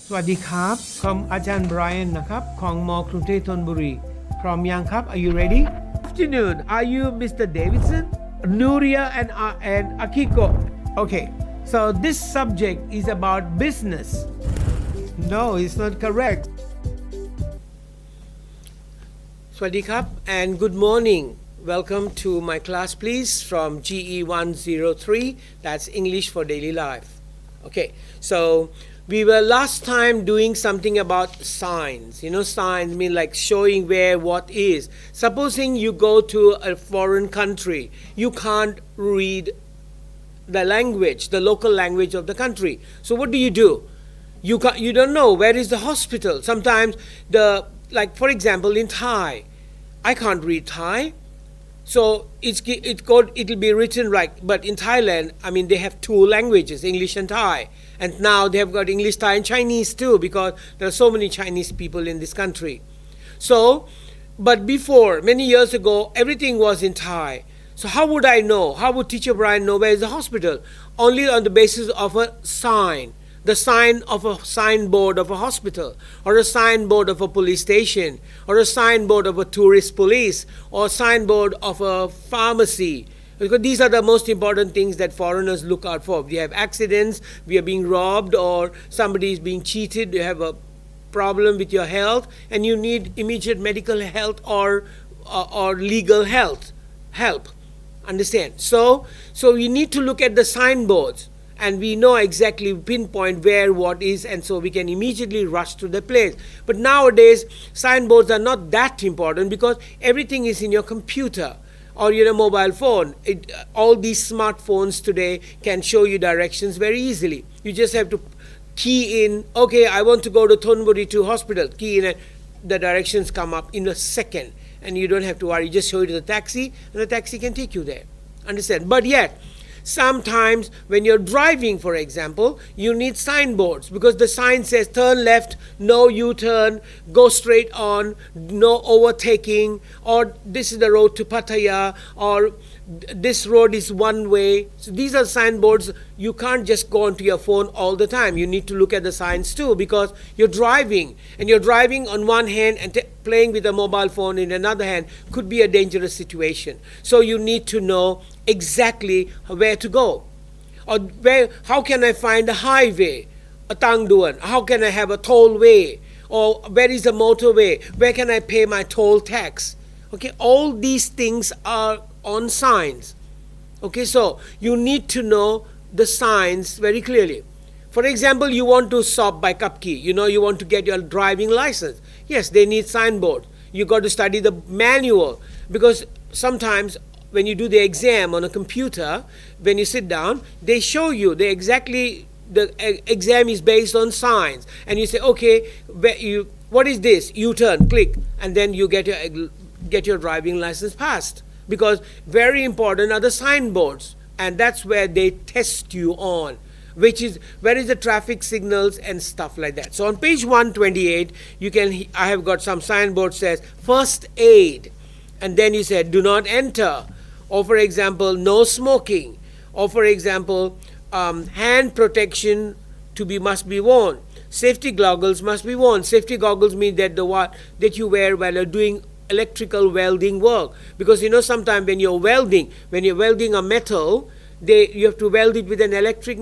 สวัสดีครับผมอาจารย์ไบรอันนะครับของมกรุงเทพธนบุรีพร้อมยังครับ Are you ready? Afternoon. Are you Mr. Davidson? Nuria and Akiko. Okay. So this subject is about business. No, it's not correct. สวัสดีครับ and good morning. Welcome to my class please from GE103. That's English for daily life. Okay. So we were last time doing something about signs. You know, signs mean like showing where what is. Supposing you go to a foreign country, you can't read the language, the local language of the country. So what do? You don't know where is the hospital. Sometimes like for example in Thai, I can't read Thai. So it'll be written like, but in Thailand, I mean, they have two languages, English and Thai. And now they have got English, Thai, and Chinese too, because there are so many Chinese people in this country. So, but before, many years ago, everything was in Thai. So how would I know? How would Teacher Brian know where is the hospital? Only on the basis of a sign. The sign of a signboard of a hospital, or a signboard of a police station, or a signboard of a tourist police, or a signboard of a pharmacy. Because these are the most important things that foreigners look out for. We have accidents, we are being robbed, or somebody is being cheated, you have a problem with your health, and you need immediate medical health or legal help. Understand? So you need to look at the signboards. And we know exactly pinpoint where what is, and so we can immediately rush to the place. But nowadays signboards are not that important because everything is in your computer or your mobile phone. All these smartphones today can show you directions very easily. You just have to key in, okay, I want to go to Thonburi to hospital, key in, and the directions come up in a second, and you don't have to worry. You just show it to the taxi and the taxi can take you there. Understand? But yet sometimes when you're driving, for example, you need signboards because the sign says turn left, no U-turn, go straight on, no overtaking, or this is the road to Pattaya, or this road is one way. So these are signboards. You can't just go onto your phone all the time. You need to look at the signs too because you're driving, and you're driving on one hand and playing with a mobile phone in another hand could be a dangerous situation. So you need to know exactly where to go, or how can I find a highway, a tangduan, how can I have a tollway, or where is the motorway, where can I pay my toll tax. Okay, all these things are on signs. Okay, so you need to know the signs very clearly. For example, you want to sub by Kapki, you want to get your driving license. Yes, they need signboard. You got to study the manual because sometimes when you do the exam on a computer, when you sit down, they show you the exam is based on signs, and you say, okay, what is this? U-turn, click, and then you get your driving license passed. Because very important are the signboards, and that's where they test you on, which is where is the traffic signals and stuff like that. So on page 128, I have got some signboard says first aid, and then you said do not enter, or for example no smoking, or for example hand protection must be worn, safety goggles must be worn. Safety goggles mean that you wear while you're doing electrical welding work, because sometimes when you're welding a metal, you have to weld it with an electric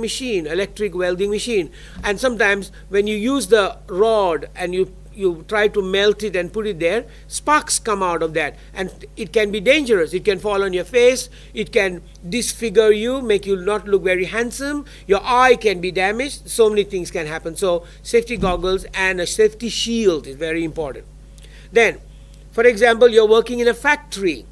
welding machine, and sometimes when you use the rod and you try to melt it and put it there, sparks come out of that, and it can be dangerous. It can fall on your face, it can disfigure you, make you not look very handsome, your eye can be damaged, so many things can happen. So safety goggles and a safety shield is very important. Then for example, you're working in a factory.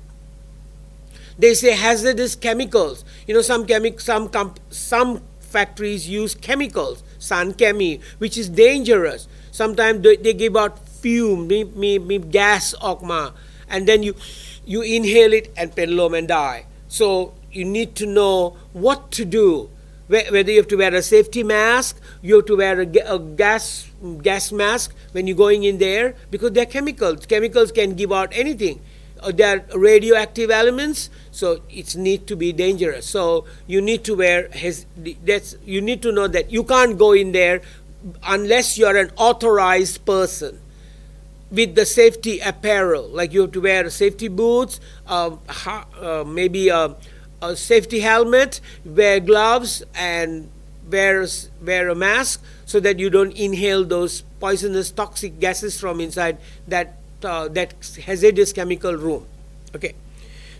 They say hazardous chemicals. Some factories use chemicals, sun chemi, which is dangerous. Sometimes they give out fume, gas okma, and then you inhale it and penlom and die. So you need to know what to do. Whether you have to wear a safety mask, you have to wear a gas mask when you're going in there, because they're chemicals. Chemicals can give out anything. There are radioactive elements, so it needs to be dangerous. So you need to you need to know that you can't go in there unless you're an authorized person with the safety apparel, like you have to wear safety boots, maybe a safety helmet, wear gloves, and wear a mask so that you don't inhale those poisonous toxic gases from inside that hazardous chemical room. Okay.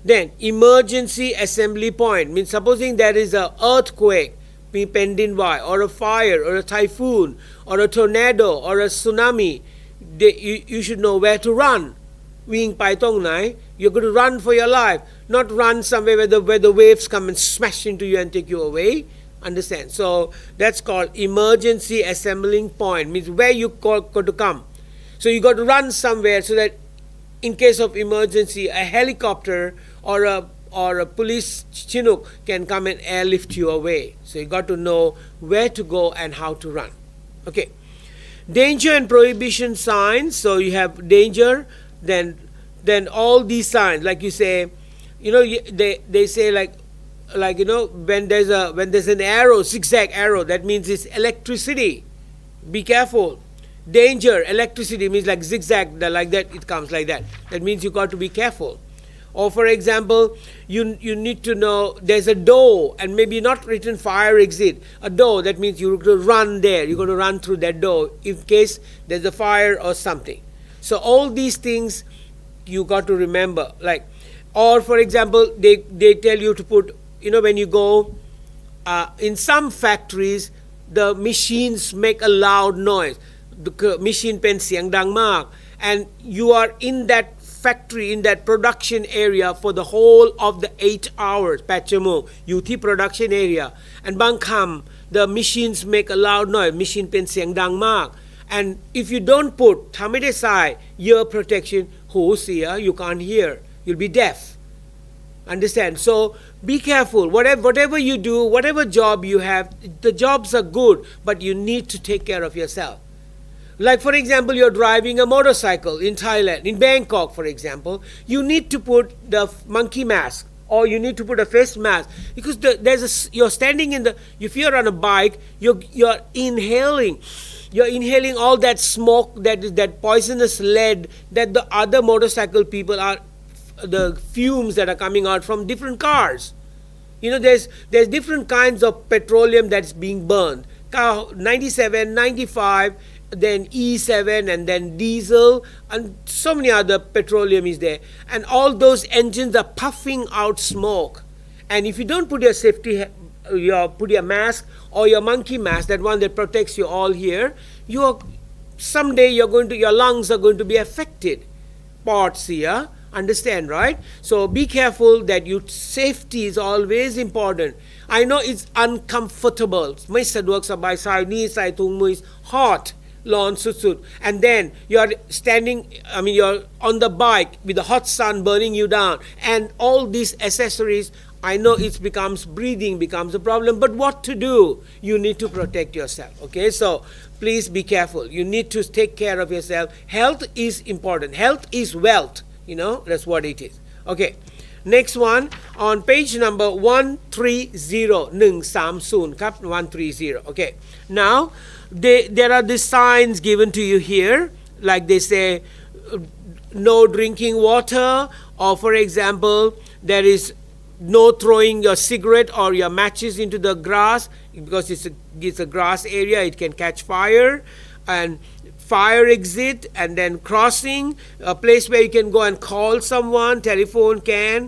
Then emergency assembly point means supposing there is a earthquake, pending by, or a fire, or a typhoon, or a tornado, or a tsunami, you should know where to run. You're going to run for your life, not run somewhere where the waves come and smash into you and take you away. Understand? So that's called emergency assembling point, means where you got to come. So you got to run somewhere so that in case of emergency, a helicopter or a police chinook can come and airlift you away. So you got to know where to go and how to run. Okay. Danger and prohibition signs. So you have danger, then all these signs, like you say, they say like when there's an arrow, zigzag arrow, that means it's electricity. Be careful. Danger, electricity means like zigzag, like that, it comes like that. That means you got to be careful. Or for example, you need to know there's a door and maybe not written fire exit. A door, that means you're going to run there. You're going to run through that door in case there's a fire or something. So all these things you got to remember. Like, or for example, they tell you to put, when you go in some factories, the machines make a loud noise. The machine pen siang dang mak, and you are in that factory, in that production area for the whole of the 8 hours. 8 ชั่วโมง อยู่ที่ production area, and บางคำ the machines make a loud noise. machine เป็นเสียงดังมาก and if you don't put ถ้าไม่ได้ใส่ ear protection หูเสีย you can't hear, you'll be deaf. Understand? So be careful. Whatever you do, whatever job you have, the jobs are good, but you need to take care of yourself. Like for example, you're driving a motorcycle in Thailand, in Bangkok for example, you need to put the monkey mask, or you need to put a face mask, because you're standing if you're on a bike, you're inhaling all that smoke, that poisonous lead that the other motorcycle people are, the fumes that are coming out from different cars. There's different kinds of petroleum that's being burned. 97, 95, then E7, and then diesel, and so many other petroleum is there, and all those engines are puffing out smoke. And if you don't put your put your mask or your monkey mask, that one that protects you all here, someday your lungs are going to be affected. Parts here, understand, right? So be careful that safety is always important. I know it's uncomfortable. ไม่สะดวกสบายใส่นี่ใส่ถุงมือ hot. ร้อนสุดๆ and then you're on the bike with the hot sun burning you down, and all these accessories, I know breathing becomes a problem, but what to do? You need to protect yourself. Okay, so please be careful. You need to take care of yourself. Health is important. Health is wealth. That's what it is. Okay, next one on page number 130 ครับ 130. Okay, now there are the signs given to you here, like they say no drinking water, or for example there is no throwing your cigarette or your matches into the grass, because it's a grass area, it can catch fire, and fire exit, and then crossing, a place where you can go and call someone, telephone can.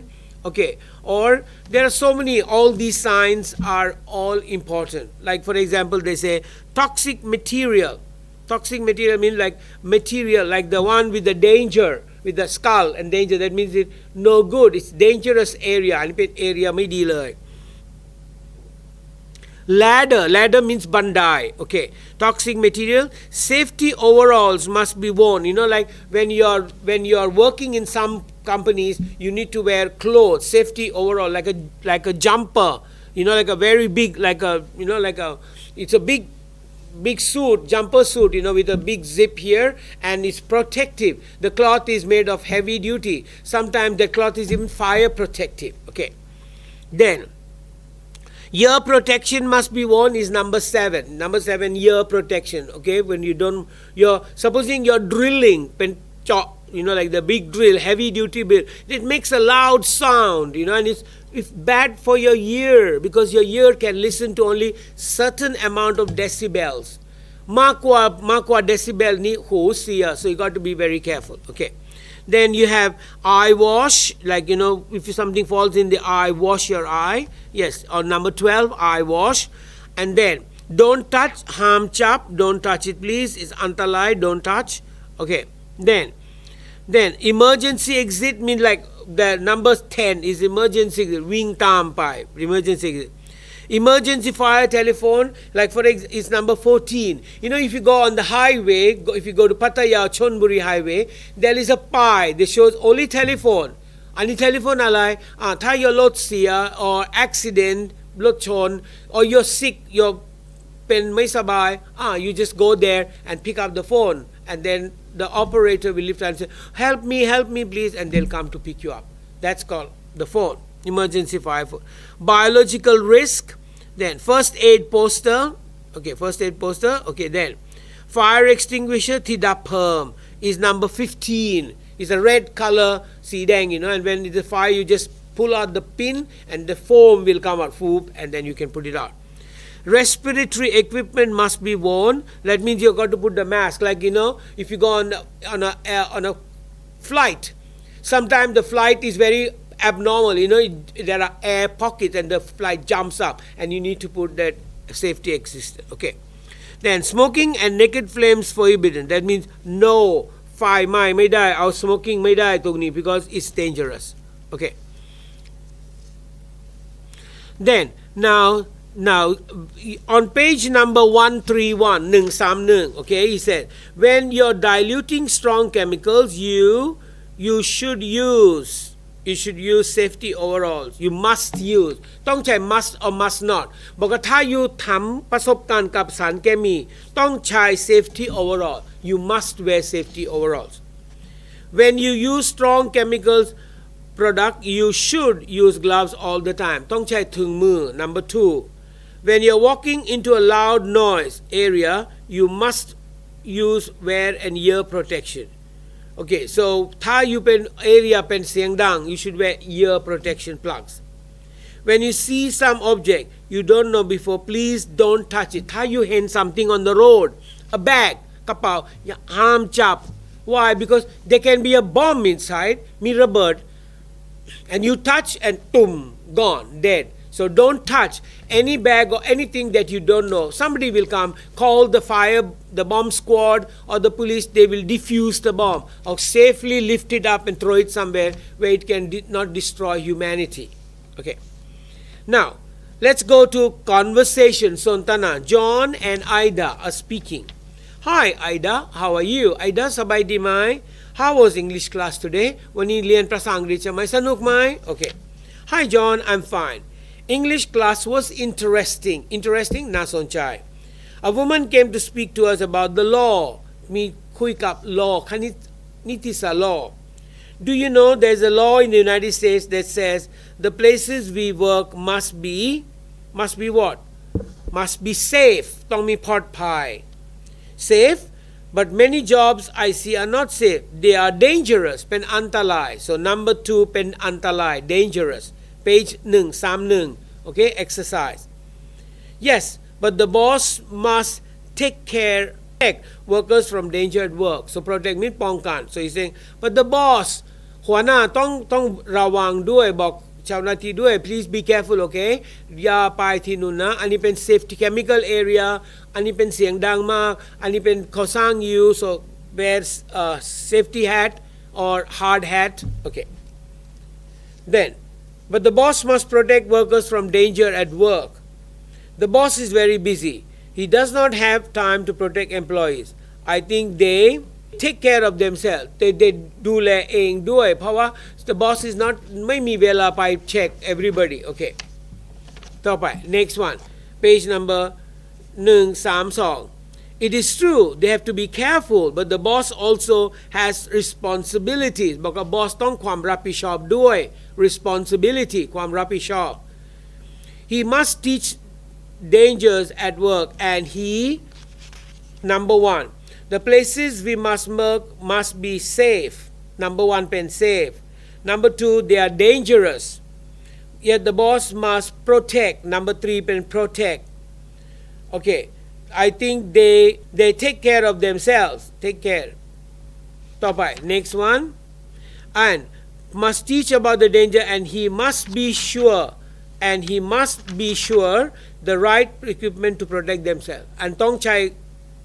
Okay, or there are so many, all these signs are all important. Like for example, they say toxic material. Toxic material means like material, like the one with the danger, with the skull and danger, that means it's no good, it's dangerous area, อันนี้เป็น area ไม่ดีเลย Ladder means bandai. Okay, toxic material. Safety overalls must be worn. Like when you're working in some companies, you need to wear clothes, safety overall, like a jumper. Like a very big, it's a big suit, jumper suit, with a big zip here, and it's protective. The cloth is made of heavy duty. Sometimes the cloth is even fire protective. Okay, then Ear protection must be worn is number 7. Number 7, ear protection. Okay, when you don't, supposing you're drilling, like the big drill, heavy duty drill, it makes a loud sound, and it's bad for your ear because your ear can listen to only certain amount of decibels. มากกว่า decibel นี่หูเสีย so you got to be very careful. Okay. Then you have eye wash, like if something falls in the eye, wash your eye. Yes, or number 12, eye wash. And then don't touch, harm chap, don't touch it please, it's antalai, don't touch. Okay. Then emergency exit means like the number 10 is emergency exit, wing tam pai, emergency exit. Emergency fire telephone, like for example, is number 14. If you go on the highway, if you go to Pattaya Chonburi highway, there is a pie that shows only telephone. อันนี้ telephone อะไรถ้า your รถเสีย or accident รถชน or you're sick, you're เป็นไม่สบาย you just go there and pick up the phone, and then the operator will lift and say, help me please, and they'll come to pick you up. That's called the phone. Emergency fire phone. Biological risk, then first aid poster. Okay, then fire extinguisher ที่ดับเพลิง is number 15. It's a red color สีแดง and when it's a fire you just pull out the pin and the foam will come out, and then you can put it out. Respiratory equipment must be worn. That means you got to put the mask, like if you go on a flight, sometimes the flight is very abnormal, there are air pockets and the flight jumps up, and you need to put that safety existence. Okay. Then smoking and naked flames forbidden. That means no, ไฟไหม้ไม่ได้เอา smoking ไม่ได้ตรงนี้ because it's dangerous. Okay. Then now on page number 131, okay, he said when you're diluting strong chemicals, you should use safety overalls. You must use ต้องใช้ must or must not บอกว่าถ้า you ทำประสบการณ์กับสารเคมีต้องใช้ safety overall. You must wear safety overalls. When you use strong chemicals product, you should use gloves all the time. ต้องใช้ถุงมือ Number 2, when you're walking into a loud noise area, you must wear an ear protection. Okay, so ถ้าอยู่เป็น area เป็นเสียงดัง you should wear ear protection plugs. When you see some object you don't know before, please don't touch it. ถ้าyou เห็น something on the road, a bag กระเป๋าอย่าห้ามจับ Why? Because there can be a bomb inside มีระเบิด and you touch and boom, gone, dead. So don't touch any bag or anything that you don't know. Somebody will come, call the fire, the bomb squad or the police. They will defuse the bomb or safely lift it up and throw it somewhere where it can not destroy humanity. Okay. Now, let's go to conversation. Sontana, John and Ida are speaking. Hi Ida, how are you? Ida สบายดีไหม How was English class today? วันนี้เรียนภาษาอังกฤษใช่ไหมสนุกไหม Okay. Hi John, I'm fine. English class was interesting.น่าสนใจ A woman came to speak to us about the law. มีคุยกับ law คณิตนิติศาสตร์ law. Do you know there's a law in the United States that says the places we work must be what? Must be safe. ต้องมีปลอดภัย Safe, but many jobs I see are not safe. They are dangerous. เป็นอันตราย So number 2 เป็นอันตราย dangerous. Page 131. Okay, exercise. Yes, but the boss must protect workers from danger at work. So protect means ป้องกัน So he's saying, but the boss หัวหน้าต้องระวังด้วยบอกเจ้าหน้าที่ด้วย please be careful, okay อย่าไปที่นู่นนะอันนี้เป็น safety chemical area อันนี้เป็นเสียงดังมากอันนี้เป็นเขาสร้างอยู่ so wear safety hat or hard hat. Okay. Then but the boss must protect workers from danger at work. The boss is very busy. He does not have time to protect employees. I think they take care of themselves. They ดูแลเองด้วยเพราะว่า the boss is not ไม่มีเวลาไป check everybody. Okay. ต่อไป next one. Page number 132. It is true they have to be careful, but the boss also has responsibilities. บอกว่า boss ต้องความรับผิดชอบด้วย responsibility ความรับผิดชอบ he must teach dangers at work and he number one the places we must work must be safe number one เป็น safe number two they are dangerous yet the boss must protect number three เป็น protect okay I think they take care of themselves take care ต่อไป next one and must teach about the danger and he must be sure the right equipment to protect themselves อันต้องใช้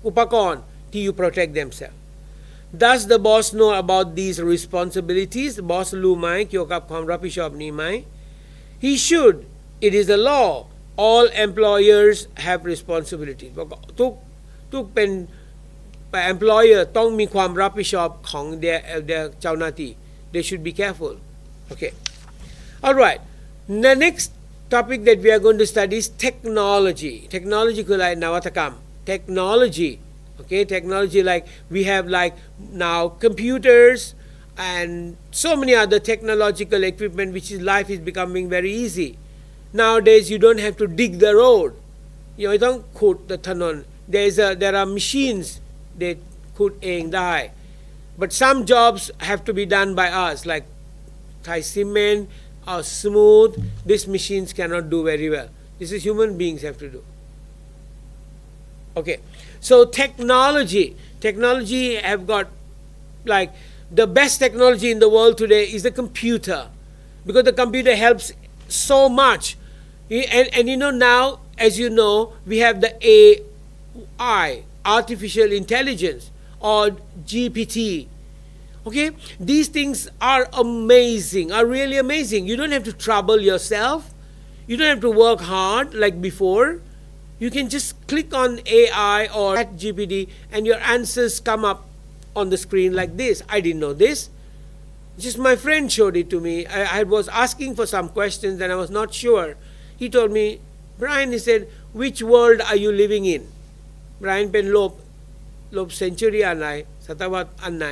อุปกรณ์ที่ you protect themselves does the boss know about these responsibilities boss รู้ไหมเกี่ยวกับความรับผิดชอบนี้ไหม he should it is a law all employers have responsibilities ทุกเป็น employer ต้องมีความรับผิดชอบของ their เจ้าหน้าที่ they should be careful okay all right the next topic that we are going to study is technology คืออะไรนวัตกรรม technology okay technology like we have like now computers and so many other technological equipment which is life is becoming very easy nowadays you don't have to dig the road ไม่ต้องขุดถนน there are machines that ขุดเองได้ but some jobs have to be done by us like Thai cement or smooth these machines cannot do very well this is human beings have to do okay so technology have got like the best technology in the world today is the computer because the computer helps so much and you know now as you know we have the AI artificial intelligence or GPT okay these things are amazing are really amazing you don't have to trouble yourself you don't have to work hard like before you can just click on AI or GPT and your answers come up on the screen like this I didn't know this just my friend showed it to me I was asking for some questions and I was not sure he told me Brian he said which world are you living in Brian เป็นลบ century อันไหนศตวรรษอันไหน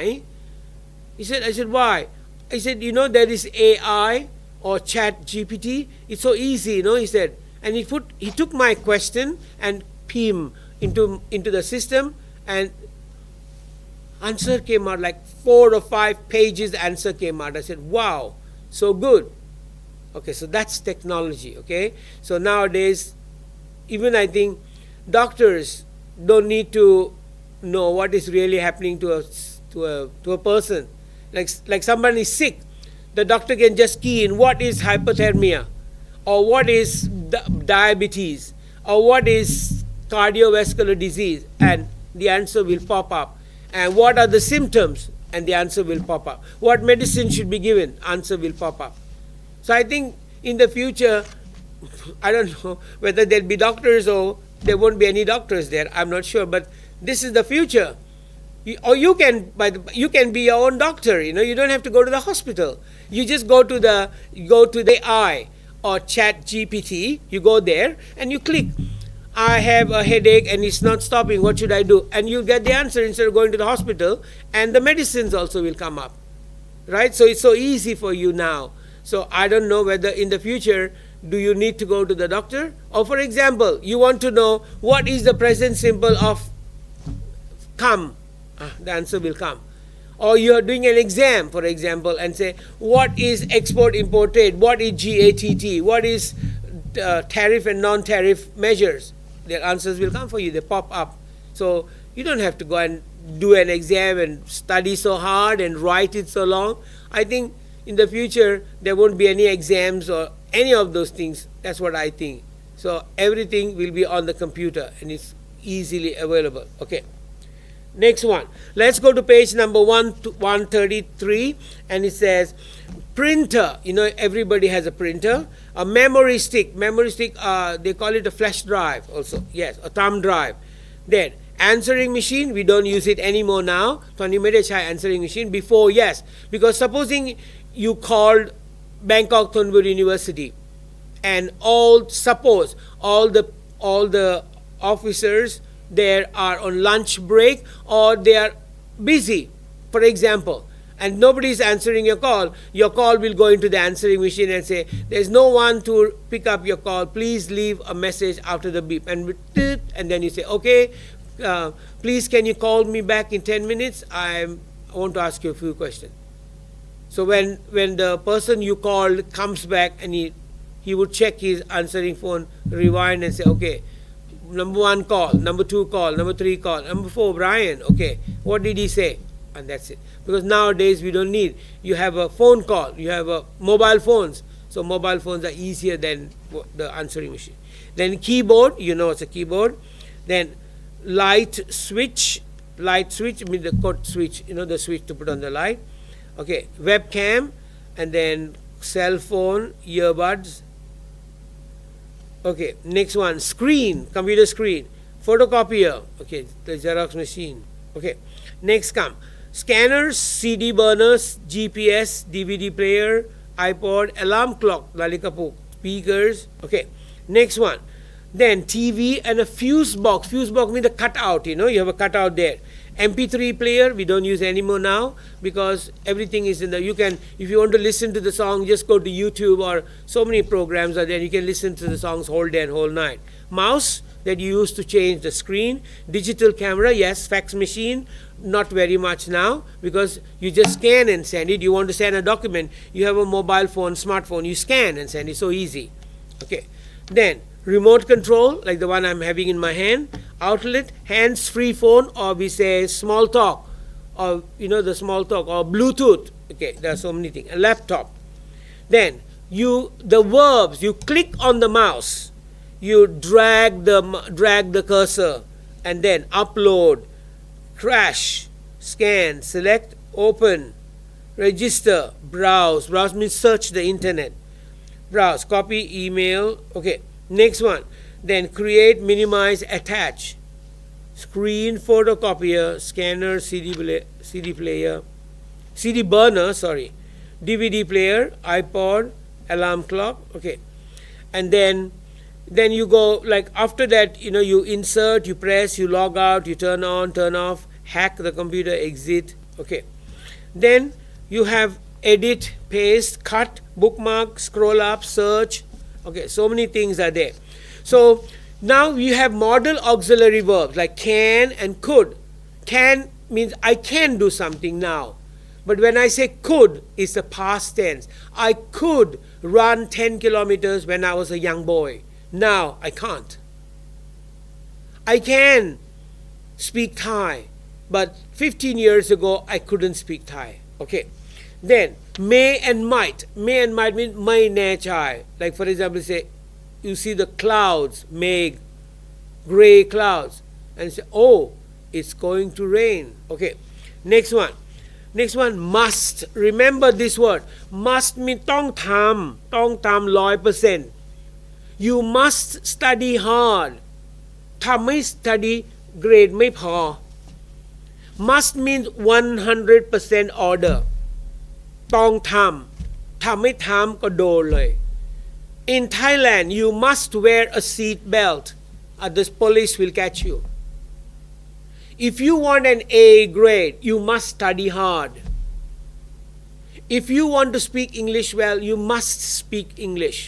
He said, I said, why? I said, you know, there is AI or chat GPT. It's so easy, you know, he said. And he took my question and PIM into the system and answer came out like 4 or 5 pages answer came out. I said, wow, so good. Okay, so that's technology, okay? So nowadays, even I think doctors don't need to know what is really happening to a person. Like somebody is sick, the doctor can just key in what is hypothermia or what is diabetes or what is cardiovascular disease and the answer will pop up and what are the symptoms and the answer will pop up what medicine should be given answer will pop up so I think in the future I don't know whether there'll be doctors or there won't be any doctors there I'm not sure but this is the future or you can be your own doctor you know you don't have to go to the hospital you just go to the AI or chat GPT you go there and you click I have a headache and it's not stopping what should I do and you get the answer instead of going to the hospital and the medicines also will come up right so it's so easy for you now so I don't know whether in the future do you need to go to the doctor or for example you want to know what is the present simple of come the answer will come or you are doing an exam for example and say what is export import trade what is GATT what is tariff and non-tariff measures their answers will come for you they pop up so you don't have to go and do an exam and study so hard and write it so long I think in the future there won't be any exams or any of those things that's what I think so everything will be on the computer and it's easily available okay Next one. Let's go to page number 133 and it says printer. You know everybody has a printer. A memory stick. Memory stick they call it a flash drive also. Yes, a thumb drive. Then answering machine we don't use it anymore now. ตอนนี้ไม่ได้ใช้ answering machine before yes because supposing you called Bangkok Thonburi University and suppose all the officers there are on lunch break or they are busy for example and nobody is answering your call will go into the answering machine and say, there's no one to pick up your call, please leave a message after the beep, and then you say, okay, please can you call me back in 10 minutes, I want to ask you a few questions. So when the person you called comes back, and he would check his answering phone, rewind and say, okay, number 1 call, number 2 call, number 3 call, number 4 Brian, okay, what did he say? And that's it. Because nowadays we don't need, you have a phone call, you have mobile phones, so mobile phones are easier than the answering machine. Then keyboard, it's a keyboard. Then light switch means the code switch, the switch to put on the light. Okay, webcam, and then cell phone, earbuds. Okay, next one, screen, computer screen, photocopier, okay, the Xerox machine. Okay, next come scanners, CD burners, GPS, DVD player, iPod, alarm clock, lalikapu, speakers. Okay, next one, then TV and a fuse box. Fuse box means a cutout, you have a cutout there. MP3 player we don't use anymore now, because everything is in the, you can, if you want to listen to the song, just go to YouTube, or so many programs are there, you can listen to the songs whole day and whole night. Mouse that you use to change the screen. Digital camera, yes. Fax machine, not very much now, because you just scan and send it. You want to send a document, you have a mobile phone, smartphone, you scan and send it, so easy. Okay, then remote control, like the one I'm having in my hand. Outlet, hands-free phone, or we say small talk, or the small talk, or Bluetooth. Okay, there are so many things. A laptop. Then the verbs, you click on the mouse, you drag the cursor, and then upload, crash, scan, select, open, register, browse. Browse means search the internet. Browse, copy, email. Okay, next one. Then create, minimize, attach. Screen, photocopier, scanner, CD burner, DVD player, iPod, alarm clock. Okay, and then you go, like after that, you insert, you press, you log out, you turn on, turn off, hack the computer, exit. Okay, then you have edit, paste, cut, bookmark, scroll up, search. Okay, so many things are there. So now you have modal auxiliary verbs like can and could. Can means I can do something now. But when I say could, it's a past tense. I could run 10 kilometers when I was a young boy. Now I can't. I can speak Thai, but 15 years ago I couldn't speak Thai. Okay. Then may and might. May and might means may ne chai. Like for example, say you see the clouds, meg, gray clouds, and say, oh, it's going to rain. Okay, next one must. Remember this word, must mean ต้องทำ 100%. You must study hard. ถ้าไม่ study grade ไม่พอ. Must means 100% order. ต้องทำ ถ้าไม่ทำก็โดนเลย. In Thailand, you must wear a seat belt, or the police will catch you. If you want an A grade, you must study hard. If you want to speak English well, you must speak English.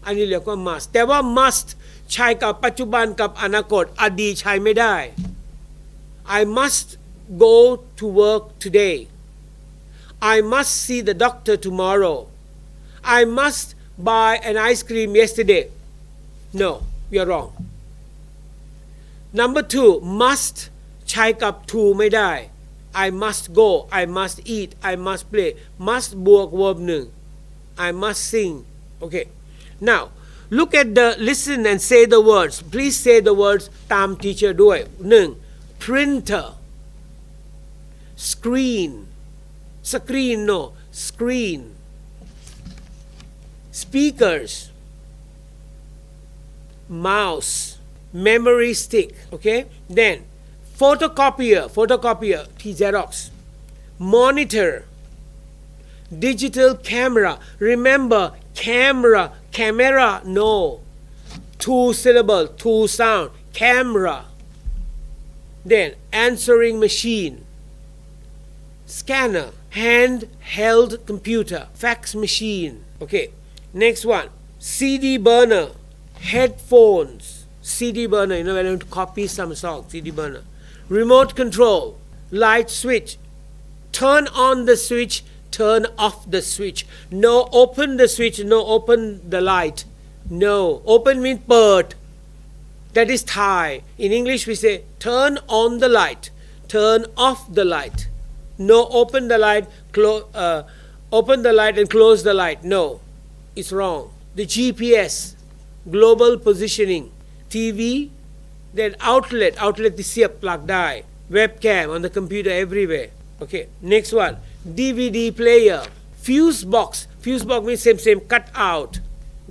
อันนี้เรียกว่า must แต่ว่า must ใช้กับปัจจุบันกับอนาคตอดีตใช้ไม่ได้ I must go to work today. I must see the doctor tomorrow. I must buy an ice cream yesterday. No, you're wrong. Number 2, must ใช้กับ to ไม่ได้ I must go, I must eat, I must play. Must บวก verb 1. I must sing. Okay. Now, look at listen and say the words. Please say the words ตาม teacher ด้วย 1. Printer. Screen. Screen. Speakers, mouse, memory stick. Okay, then photocopier, Xerox, monitor, digital camera. Remember, camera, no, 2 syllable, 2 sound, camera. Then answering machine, scanner, handheld computer, fax machine. Okay, next one, CD burner, headphones, CD burner, when you want to copy some song, CD burner, remote control, light switch, turn on the switch, turn off the switch, no open the switch, no open the light, no, open means เปิด that is Thai. In English we say turn on the light, turn off the light, no open the light, open the light and close the light, no, it's wrong. The GPS, global positioning, TV, then outlet ที่เสียบปลั๊กได้ webcam on the computer everywhere. Okay, next one, DVD player, fuse box means same cut out,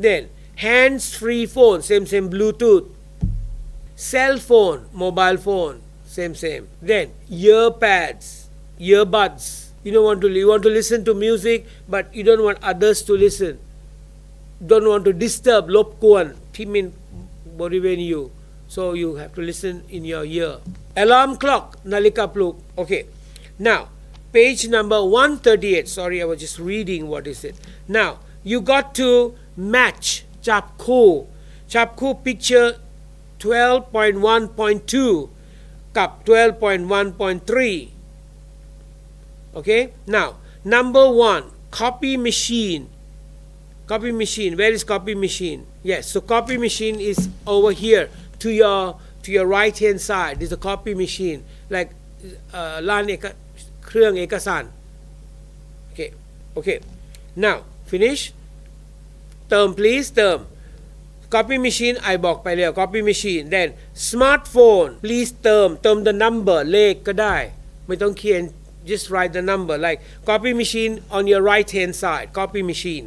then hands free phone, same Bluetooth, cell phone, mobile phone, same, then earbuds, you want to listen to music but you don't want others to listen, don't want to disturb รบกวนที่มีบริเวณอยู่ so you have to listen in your ear. Alarm clock นาฬิกาปลุก okay, now page number 138. Sorry, I was just reading what is it. Now you got to match จับคู่ picture 12.1.2 กับ 12.1.3. Okay, now number 1, copy machine. Where is copy machine? Yes, so copy machine is over here to your right hand side. This is a copy machine, like ร้านเครื่องเอกสาร okay, now finish เติม please เติม copy machine ไอบอกไปแล้ว copy machine then smartphone please เติม the number เลขก็ได้ไม่ต้องเขียน just write the number like copy machine on your right hand side, copy machine.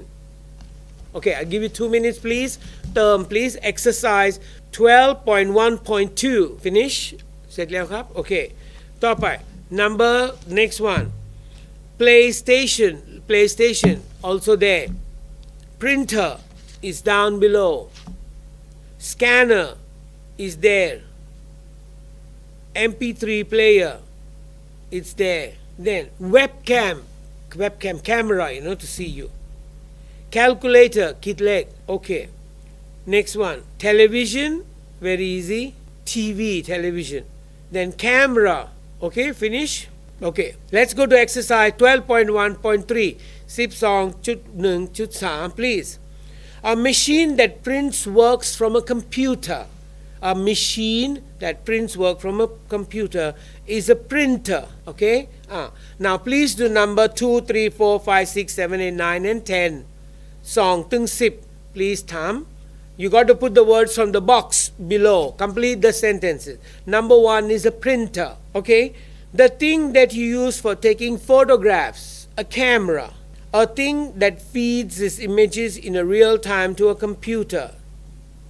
Okay, I'll give you 2 minutes please. เติม please. Exercise 12.1.2 finish เสร็จแล้วครับ okay ต่อไป number next one, PlayStation also there, printer is down below, scanner is there, MP3 player it's there, then webcam camera to see you, calculator คิดเลข okay, next one, television very easy, television, then camera. Okay, finish. Okay, let's go to exercise 12.1.3 12.1.3 please. A machine that prints works from a computer. A machine that prints work from a computer is a printer. Okay, now please do number 2, 3, 4, 5, 6, 7, 8, 9 and 10 2 ถึง 10 please ถาม you got to put the words from the box below, complete the sentences. Number 1 is a printer. Okay, the thing that you use for taking photographs, a camera, a thing that feeds these images in a real time to a computer.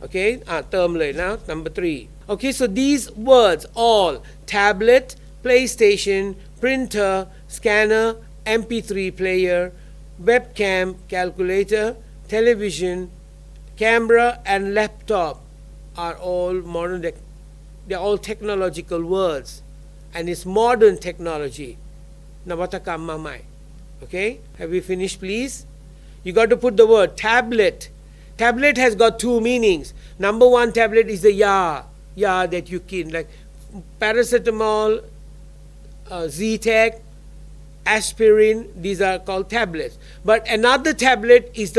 Okay, เติมเลยนะ number 3. Okay, so these words all, tablet, PlayStation, printer, scanner, MP3 player, webcam, calculator, television, camera and laptop are all modern, they're all technological words and it's modern technology, นวัตกรรมมาใหม่ okay, have we finished please? You got to put the word tablet has got 2 meanings. Number 1, tablet is the yah that you can, like paracetamol, Z-Tech, aspirin, these are called tablets. But another tablet is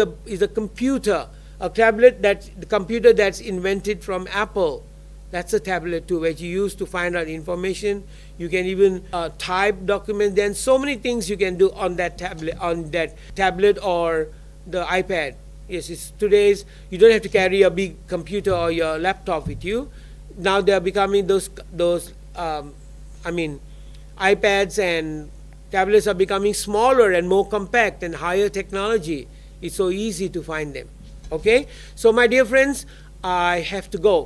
a computer, a tablet that's the computer that's invented from Apple. That's a tablet too, where you use to find out information. You can even type documents. Then so many things you can do on that tablet or the iPad. Yes, it's today's. You don't have to carry a big computer or your laptop with you. Now they are becoming those iPads and tablets are becoming smaller and more compact and higher technology. It's so easy to find them. Okay, so my dear friends, I have to go.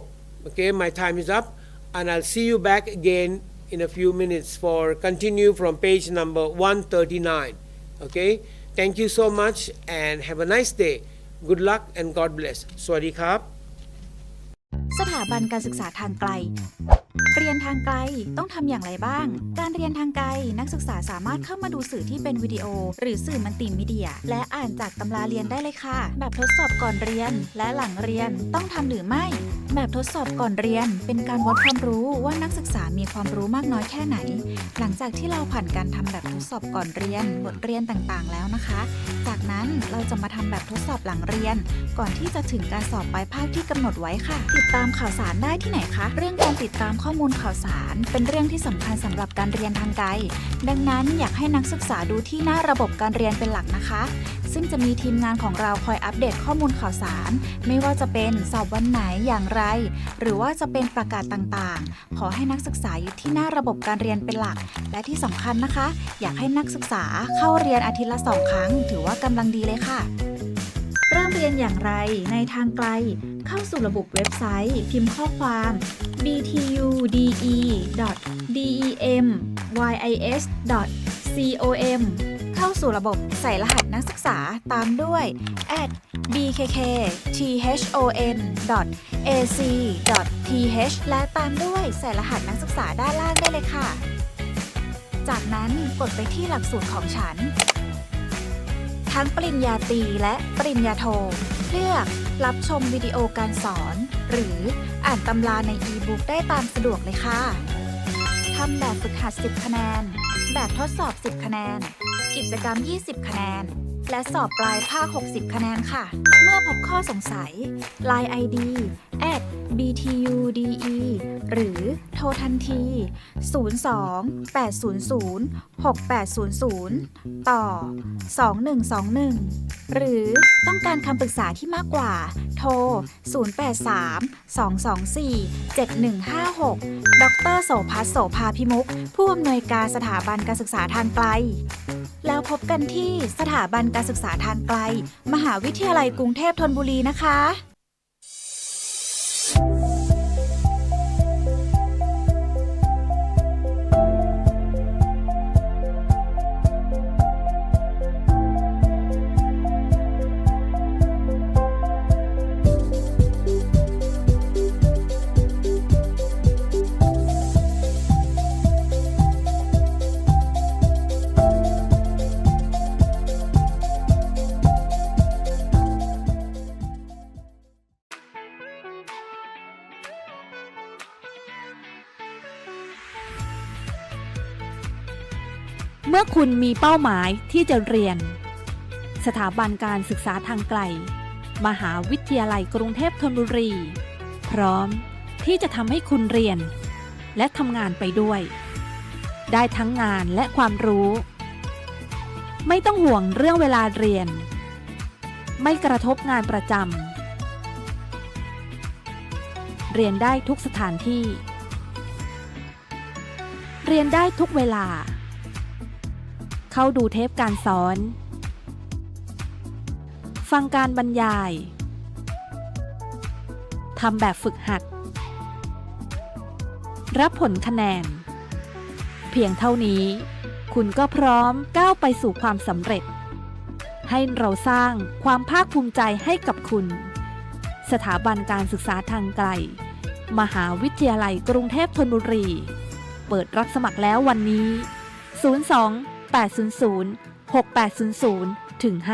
Okay, my time is up and I'll see you back again in a few minutes for continue from page number 139. Okay, thank you so much and have a nice day. Good luck and God bless. สวัสดีครับ สถาบันการศึกษาทางไกล เรียนทางไกลต้องทำอย่างไรบ้าง การเรียนทางไกลนักศึกษาสามารถเข้ามาดูสื่อที่เป็นวิดีโอหรือสื่อมัลติมีเดียและอ่านจากตำราเรียนได้เลยค่ะแบบทดสอบก่อนเรียนและหลังเรียนต้องทำหรือไม่แบบทดสอบก่อนเรียนเป็นการวัดความรู้ว่านักศึกษามีความรู้มากน้อยแค่ไหนหลังจากที่เราผ่านการทำแบบทดสอบก่อนเรียนบทเรียนต่างๆแล้วนะคะจากนั้นเราจะมาทำแบบทดสอบหลังเรียนก่อนที่จะถึงการสอบปลายภาคที่กำหนดไว้ค่ะติดตามข่าวสารได้ที่ไหนคะเรื่องการติดตามข้อมูลข่าวสารเป็นเรื่องที่สำคัญสำหรับการเรียนทางไกลดังนั้นอยากให้นักศึกษาดูที่หน้าระบบการเรียนเป็นหลักนะคะซึ่งจะมีทีมงานของเราคอยอัปเดตข้อมูลข่าวสารไม่ว่าจะเป็นสอบวันไหนอย่างไรหรือว่าจะเป็นประกาศต่างๆขอให้นักศึกษาอยู่ที่หน้าระบบการเรียนเป็นหลักและที่สำคัญนะคะอยากให้นักศึกษาเข้าเรียนอาทิตย์ละ2 ครั้งถือว่ากำลังดีเลยค่ะเริ่มเรียนอย่างไรในทางไกลเข้าสู่ระบบเว็บไซต์พิมพ์ข้อความ btude.demyis.com เข้าสู่ระบบใส่รหัสนักศึกษาตามด้วย @bkk.thon.ac.th และตามด้วยใส่รหัสนักศึกษาด้านล่างได้เลยค่ะจากนั้นกดไปที่หลักสูตรของฉันทั้งปริญญาตรีและปริญญาโทเลือกรับชมวิดีโอการสอนหรืออ่านตำราในอีบุ๊กได้ตามสะดวกเลยค่ะทำแบบฝึกหัด10 คะแนนแบบทดสอบ10 คะแนนกิจกรรม20 คะแนนและสอบปลายภาค60 คะแนนค่ะเมื่อพบข้อสงสัย LINE ID @btude หรือโทรทันที 02-800-6800 ต่อ 2121 หรือต้องการคำปรึกษาที่มากกว่าโทร 083-224-7156 ดร.โสภัส โสภาพิมุขผู้อำนวยการสถาบันการศึกษาทางไกลแล้วพบกันที่สถาบันการศึกษาทางไกลมหาวิทยาลัยกรุงเทพธนบุรีนะคะเมื่อคุณมีเป้าหมายที่จะเรียนสถาบันการศึกษาทางไกลมหาวิทยาลัยกรุงเทพธนบุรีพร้อมที่จะทำให้คุณเรียนและทำงานไปด้วยได้ทั้งงานและความรู้ไม่ต้องห่วงเรื่องเวลาเรียนไม่กระทบงานประจำเรียนได้ทุกสถานที่เรียนได้ทุกเวลาเข้าดูเทปการสอนฟังการบรรยายทำแบบฝึกหัดรับผลคะแนนเพียงเท่านี้คุณก็พร้อมก้าวไปสู่ความสำเร็จให้เราสร้างความภาคภูมิใจให้กับคุณสถาบันการศึกษาทางไกลมหาวิทยาลัยกรุงเทพธนบุรีเปิดรับสมัครแล้ววันนี้ 02-800-6800 ถึง 5